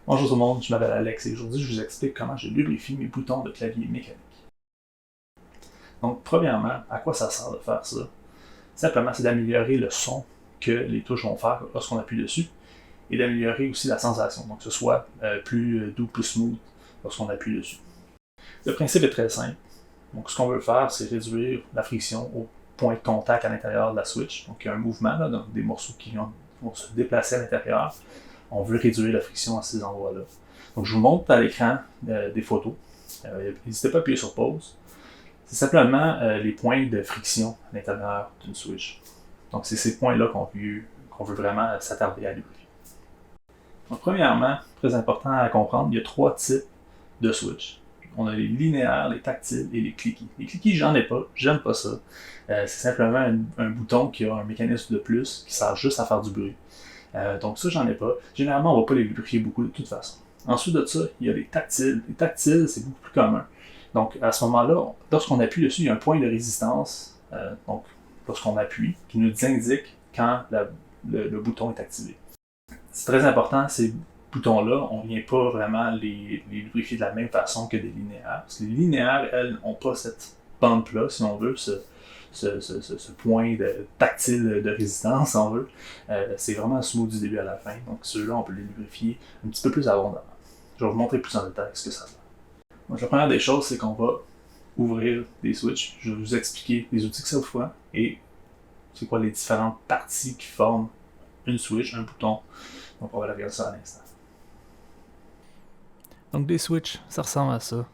Bonjour tout le monde, je m'appelle Alex et aujourd'hui je vous explique comment je lubrifie mes boutons de clavier mécanique. Donc premièrement, à quoi ça sert de faire ça? Simplement c'est d'améliorer le son que les touches vont faire lorsqu'on appuie dessus et d'améliorer aussi la sensation, donc que ce soit plus doux, plus smooth lorsqu'on appuie dessus. Le principe est très simple. Donc ce qu'on veut faire, c'est réduire la friction au point de contact à l'intérieur de la switch. Donc il y a un mouvement, là, donc des morceaux qui vont se déplacer à l'intérieur. On veut réduire la friction à ces endroits-là. Donc je vous montre à l'écran des photos. N'hésitez pas à appuyer sur pause. C'est simplement les points de friction à l'intérieur d'une switch. Donc c'est ces points-là qu'on veut vraiment s'attarder à lubrifier. Donc premièrement, très important à comprendre, il y a 3 types de switch. On a les linéaires, les tactiles et les cliquis. Les cliquis, j'en ai pas, j'aime pas ça. C'est simplement un bouton qui a un mécanisme de plus qui sert juste à faire du bruit. Donc ça, j'en ai pas. Généralement, on va pas les lubrifier beaucoup de toute façon. Ensuite de ça, il y a les tactiles. Les tactiles, c'est beaucoup plus commun. Donc à ce moment-là, lorsqu'on appuie dessus, il y a un point de résistance, donc lorsqu'on appuie, qui nous indique quand le bouton est activé. C'est très important, ces boutons-là, on ne vient pas vraiment les lubrifier de la même façon que des linéaires. Parce que les linéaires, elles, n'ont pas cette bump-là, si on veut, ce point tactile de résistance, si on veut. C'est vraiment smooth du début à la fin. Donc ceux-là, on peut les lubrifier un petit peu plus abondamment. Je vais vous montrer plus en détail ce que ça fait. Donc la première des choses, c'est qu'on va ouvrir des switches. Je vais vous expliquer les outils que ça vous fait et c'est quoi les différentes parties qui forment une switch, un bouton. Donc on va regarder ça à l'instant. Donc des switches, ça ressemble à ça.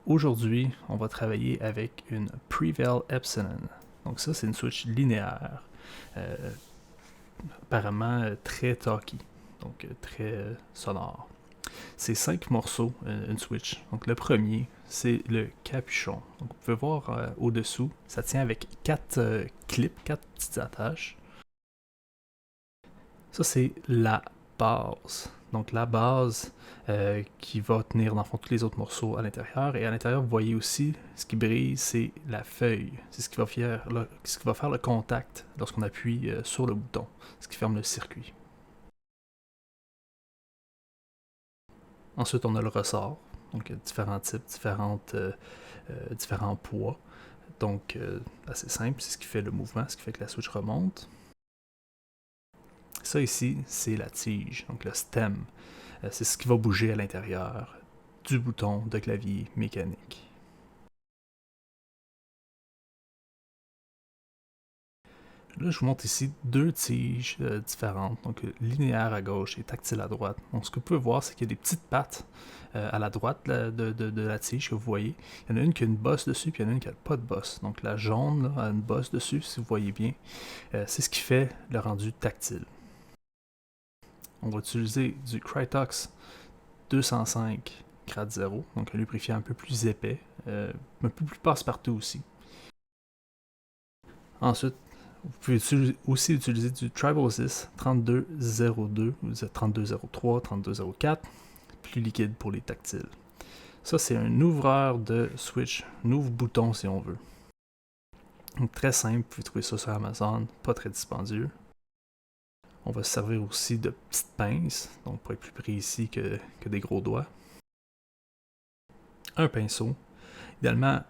Aujourd'hui, on va travailler avec une Prevail Epsilon. Donc ça, c'est une switch linéaire. Apparemment très talky, donc très sonore. C'est 5 morceaux, une switch. Donc le premier, c'est le capuchon. Donc vous pouvez voir au-dessous, ça tient avec 4 clips, 4 petites attaches. Ça, c'est la base. Donc la base qui va tenir dans le fond tous les autres morceaux à l'intérieur. Et à l'intérieur, vous voyez aussi, ce qui brille, c'est la feuille. C'est ce qui va faire le contact lorsqu'on appuie sur le bouton, ce qui ferme le circuit. Ensuite, on a le ressort. Donc différents types, différents poids. Donc assez simple, c'est ce qui fait le mouvement, ce qui fait que la switch remonte. Ça ici, c'est la tige, donc le stem. C'est ce qui va bouger à l'intérieur du bouton de clavier mécanique. Là, je vous montre ici 2 tiges différentes, donc linéaire à gauche et tactile à droite. Donc, ce que vous pouvez voir, c'est qu'il y a des petites pattes à la droite de la tige que vous voyez. Il y en a une qui a une bosse dessus, puis il y en a une qui n'a pas de bosse. Donc, la jaune là, a une bosse dessus, si vous voyez bien. C'est ce qui fait le rendu tactile. On va utiliser du Krytox 205 grade 0, donc un lubrifiant un peu plus épais, un peu plus passe-partout aussi. Ensuite, vous pouvez aussi utiliser du Tribosys 3202, 3203, 3204, plus liquide pour les tactiles. Ça, c'est un ouvreur de switch, un ouvre-bouton si on veut. Donc, très simple, vous pouvez trouver ça sur Amazon, pas très dispendieux. On va se servir aussi de petites pinces, donc pour être plus précis que des gros doigts. Un pinceau, idéalement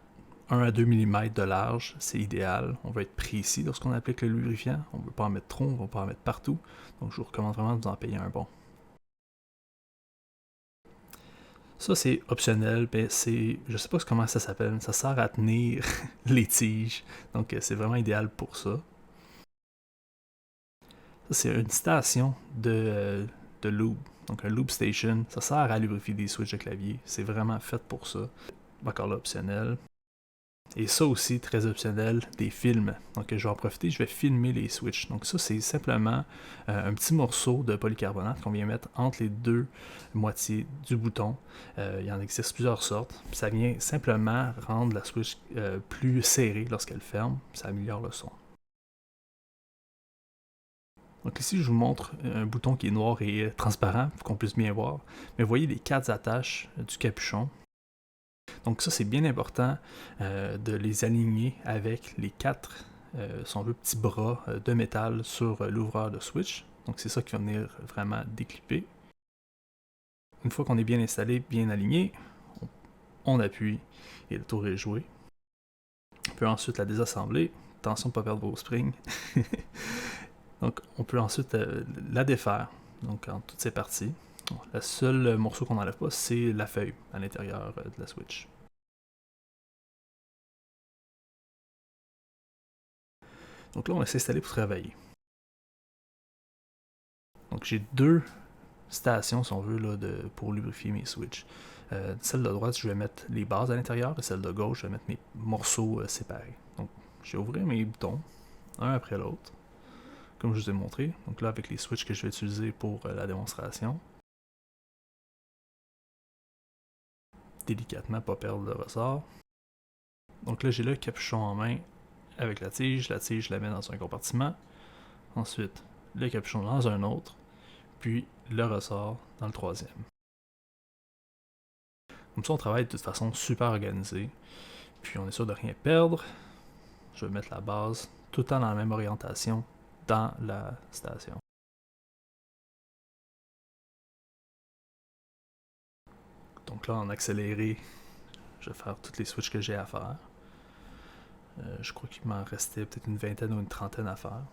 1 à 2 mm de large, c'est idéal. On va être précis lorsqu'on applique le lubrifiant. On ne veut pas en mettre trop, on ne va pas en mettre partout. Donc je vous recommande vraiment de vous en payer un bon. Ça, c'est optionnel, mais je ne sais pas comment ça s'appelle, ça sert à tenir les tiges. Donc c'est vraiment idéal pour ça. Ça, c'est une station de lube. Donc un lube station, ça sert à lubrifier des switches de clavier. C'est vraiment fait pour ça. Encore là, optionnel. Et ça aussi, très optionnel, des films. Donc je vais en profiter, je vais filmer les switches. Donc ça, c'est simplement un petit morceau de polycarbonate qu'on vient mettre entre les deux moitiés du bouton. Il y en existe plusieurs sortes. Ça vient simplement rendre la switch plus serrée lorsqu'elle ferme. Ça améliore le son. Donc ici, je vous montre un bouton qui est noir et transparent pour qu'on puisse bien voir. Mais vous voyez les 4 attaches du capuchon. Donc ça, c'est bien important de les aligner avec les 4 son petits bras de métal sur l'ouvreur de switch. Donc c'est ça qui va venir vraiment déclipper. une fois qu'on est bien installé, bien aligné, on appuie et le tour est joué. On peut ensuite la désassembler. Attention de ne pas perdre vos springs. Donc, on peut ensuite la défaire, donc en toutes ses parties. Bon, le seul morceau qu'on n'enlève pas, c'est la feuille à l'intérieur de la Switch. Donc là, on va s'installer pour travailler. Donc j'ai deux stations, si on veut, là, pour lubrifier mes switches. Celle de droite, je vais mettre les bases à l'intérieur, et celle de gauche, je vais mettre mes morceaux séparés. Donc, je vais ouvrir mes boutons, un après l'autre, comme je vous ai montré. Donc là, avec les switches que je vais utiliser pour la démonstration. Délicatement, pas perdre le ressort. Donc là, j'ai le capuchon en main avec la tige, je la mets dans un compartiment. Ensuite, le capuchon dans un autre, puis le ressort dans le troisième. Comme ça, on travaille de toute façon super organisé. Puis on est sûr de rien perdre. Je vais mettre la base tout le temps dans la même orientation dans la station. Donc là, en accéléré, je vais faire toutes les switches que j'ai à faire. Je crois qu'il m'en restait peut-être une vingtaine ou une trentaine à faire.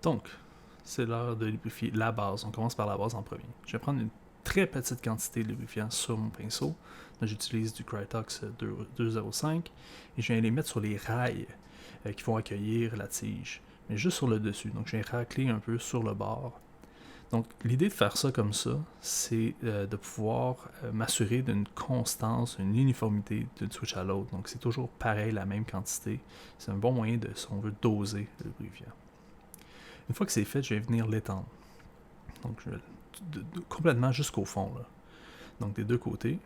Donc, c'est l'heure de lubrifier la base. On commence par la base en premier. Je vais prendre une très petite quantité de lubrifiant sur mon pinceau. Là, j'utilise du Krytox 205 et je viens les mettre sur les rails qui vont accueillir la tige, mais juste sur le dessus. Donc, je viens racler un peu sur le bord. Donc, l'idée de faire ça comme ça, c'est de pouvoir m'assurer d'une constance, une uniformité d'une switch à l'autre. Donc, c'est toujours pareil, la même quantité. C'est un bon moyen de, si on veut, doser le lubrifiant. Une fois que c'est fait, je vais venir l'étendre. Donc, complètement jusqu'au fond, là. Donc, des deux côtés. Et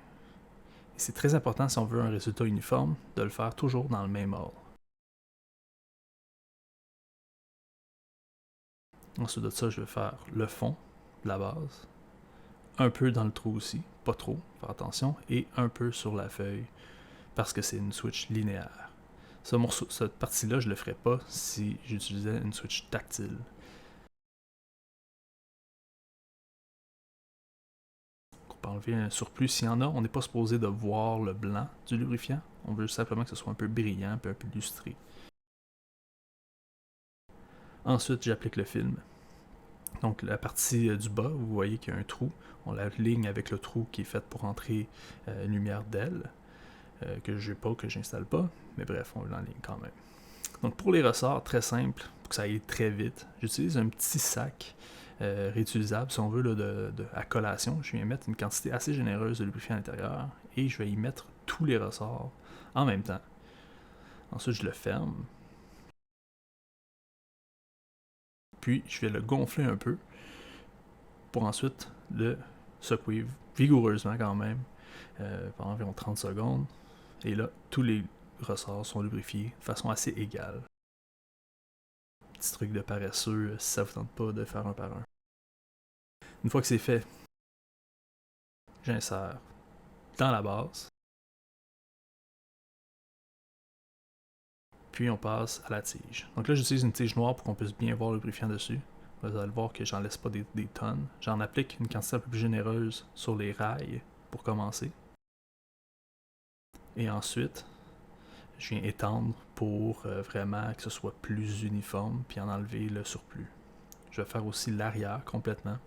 c'est très important, si on veut un résultat uniforme, de le faire toujours dans le même ordre. Ensuite de ça, je vais faire le fond de la base. Un peu dans le trou aussi, pas trop, faire attention. Et un peu sur la feuille, parce que c'est une switch linéaire. Cette partie-là, je ne le ferais pas si j'utilisais une switch tactile. On peut enlever un surplus s'il y en a. On n'est pas supposé de voir le blanc du lubrifiant. On veut simplement que ce soit un peu brillant, un peu lustré. Ensuite, j'applique le film. Donc la partie du bas, vous voyez qu'il y a un trou. On l'aligne avec le trou qui est fait pour entrer une lumière d'aile, que je n'ai pas, que j'installe pas. Mais bref, on l'enligne quand même. Donc pour les ressorts, très simple, pour que ça aille très vite, j'utilise un petit sac réutilisable, si on veut, là, à collation. Je viens mettre une quantité assez généreuse de lubrifiant à l'intérieur et je vais y mettre tous les ressorts en même temps. Ensuite, je le ferme. Puis, je vais le gonfler un peu pour ensuite le secouer vigoureusement quand même pendant environ 30 secondes. Et là, tous les ressorts sont lubrifiés de façon assez égale. Petit truc de paresseux si ça vous tente pas de faire un par un. Une fois que c'est fait, j'insère dans la base. Puis on passe à la tige. Donc là, j'utilise une tige noire pour qu'on puisse bien voir le lubrifiant dessus. Vous allez voir que j'en laisse pas des tonnes. J'en applique une quantité un peu plus généreuse sur les rails pour commencer. Et ensuite, je viens étendre pour vraiment que ce soit plus uniforme, puis en enlever le surplus. Je vais faire aussi l'arrière complètement.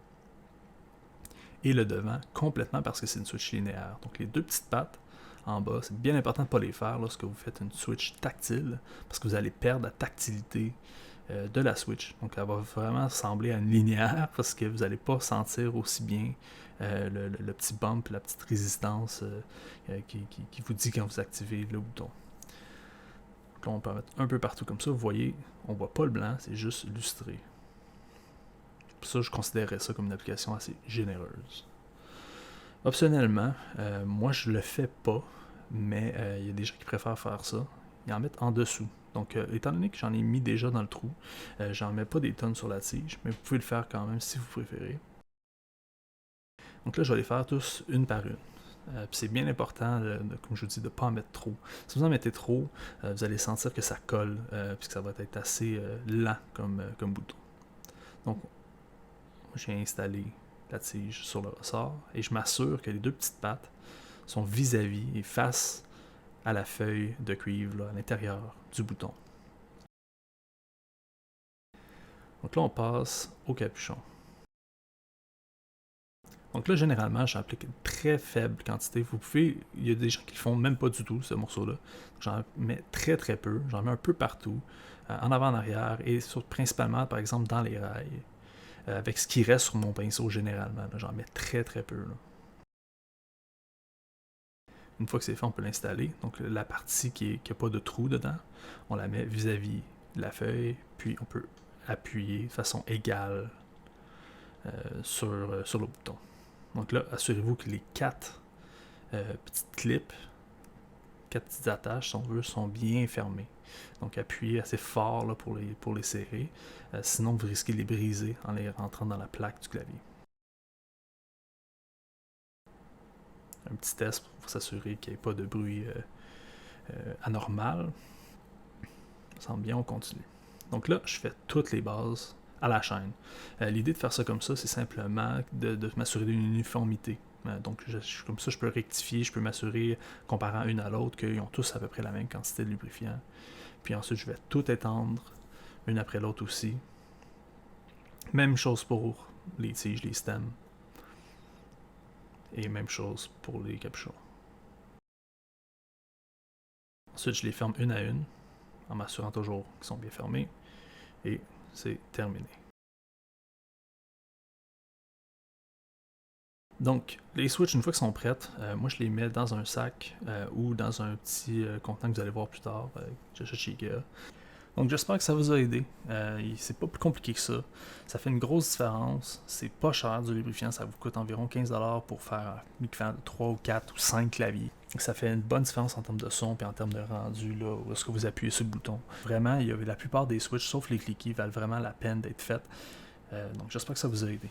Et le devant complètement parce que c'est une switch linéaire. Donc les deux petites pattes en bas, c'est bien important de ne pas les faire lorsque vous faites une switch tactile, parce que vous allez perdre la tactilité de la switch. Donc elle va vraiment ressembler à une linéaire, parce que vous n'allez pas sentir aussi bien le petit bump, la petite résistance qui vous dit quand vous activez le bouton. Donc là, on peut en mettre un peu partout comme ça. Vous voyez, on ne voit pas le blanc, c'est juste lustré. Pour ça, je considérerais ça comme une application assez généreuse. Optionnellement, moi je le fais pas, mais il y a des gens qui préfèrent faire ça. Ils en mettent en dessous. Donc, étant donné que j'en ai mis déjà dans le trou, j'en mets pas des tonnes sur la tige, mais vous pouvez le faire quand même si vous préférez. Donc là, je vais les faire tous une par une. Puis c'est bien important, comme je vous dis, de ne pas en mettre trop. Si vous en mettez trop, vous allez sentir que ça colle, puis que ça va être assez lent comme bouton. Donc, j'ai installé la tige sur le ressort et je m'assure que les deux petites pattes sont vis-à-vis et face à la feuille de cuivre là, à l'intérieur du bouton. Donc là, on passe au capuchon. Donc là, généralement, j'applique une très faible quantité. Il y a des gens qui le font même pas du tout, ce morceau-là. J'en mets très très peu. J'en mets un peu partout, en avant, en arrière, et principalement, par exemple, dans les rails. Avec ce qui reste sur mon pinceau, généralement. J'en mets très très peu. Là. Une fois que c'est fait, on peut l'installer. Donc la partie qui n'a pas de trou dedans, on la met vis-à-vis de la feuille, puis on peut appuyer de façon égale sur le bouton. Donc là, assurez-vous que les 4 petites clips, 4 petites attaches, si on veut, sont bien fermées. Donc appuyez assez fort là, pour les serrer. Sinon, vous risquez de les briser en les rentrant dans la plaque du clavier. Un petit test pour s'assurer qu'il n'y ait pas de bruit anormal. Ça semble bien, on continue. Donc là, je fais toutes les bases à la chaîne. L'idée de faire ça comme ça, c'est simplement de m'assurer d'une uniformité. Donc comme ça, je peux rectifier, je peux m'assurer, comparant une à l'autre, qu'ils ont tous à peu près la même quantité de lubrifiant. Puis ensuite, je vais tout étendre, une après l'autre aussi. Même chose pour les tiges, les stems. Et même chose pour les capuchons. Ensuite, je les ferme une à une, en m'assurant toujours qu'ils sont bien fermés. Et c'est terminé. Donc, les switches, une fois qu'ils sont prêtes, moi je les mets dans un sac ou dans un petit contenant que vous allez voir plus tard, que j'achète chez Ikea. Donc j'espère que ça vous a aidé. C'est pas plus compliqué que ça. Ça fait une grosse différence. C'est pas cher du lubrifiant. Ça vous coûte environ 15$ pour faire l'équivalent de 3 ou 4 ou 5 claviers. Donc ça fait une bonne différence en termes de son et en termes de rendu, là, où est-ce que vous appuyez sur le bouton. Vraiment, la plupart des switches, sauf les cliquets, valent vraiment la peine d'être faites. Donc j'espère que ça vous a aidé.